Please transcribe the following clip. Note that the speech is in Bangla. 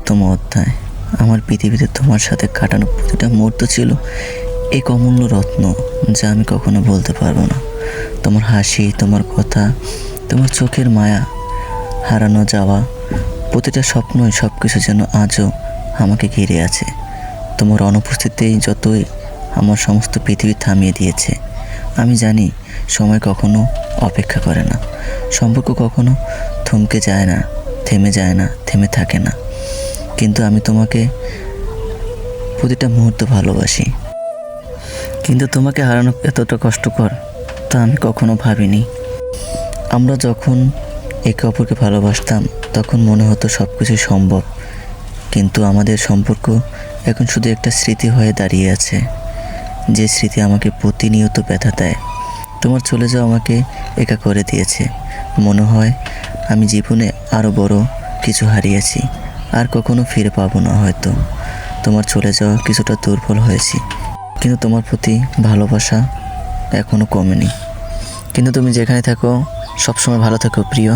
উত্তম অধ্যায়। আমার পৃথিবীতে তোমার সাথে কাটানো প্রতিটা মুহূর্ত ছিল এক অমূল্য রত্ন, যা আমি কখনো বলতে পারবো না। তোমার হাসি, তোমার কথা, তোমার চোখের মায়া, হারানো যাওয়া প্রতিটা স্বপ্নই সব কিছু যেন আজও আমাকে ঘিরে আছে। তোমার অনুপস্থিতিতেই যতই আমার সমস্ত পৃথিবী থামিয়ে দিয়েছে। আমি জানি সময় কখনো অপেক্ষা করে না, সম্পর্ক কখনো থমকে যায় না, থেমে যায় না, থেমে থাকে না। কিন্তু আমি তোমাকে প্রতিটা মুহূর্ত ভালোবাসি। কিন্তু তোমাকে হারানো এতটা কষ্টকর তা আমি কখনো ভাবিনি। আমরা যখন একে অপরকে ভালোবাসতাম তখন মনে হতো সব কিছুই সম্ভব, কিন্তু আমাদের সম্পর্ক এখন শুধু একটা স্মৃতি হয়ে দাঁড়িয়ে আছে, যে স্মৃতি আমাকে প্রতিনিয়ত ব্যথা দেয়। তোমার চলে যাওয়া আমাকে একা করে দিয়েছে। মনে হয় আমি জীবনে আরও বড় কিছু হারিয়েছি, আর কখনো ফিরে পাবো না হয়তো। তোমার চলে যাওয়া কিছুটা দুর্বল হয়েছি, কিন্তু তোমার প্রতি ভালোবাসা এখনও কমেনি। কিন্তু তুমি যেখানে থাকো সবসময় ভালো থাকো প্রিয়।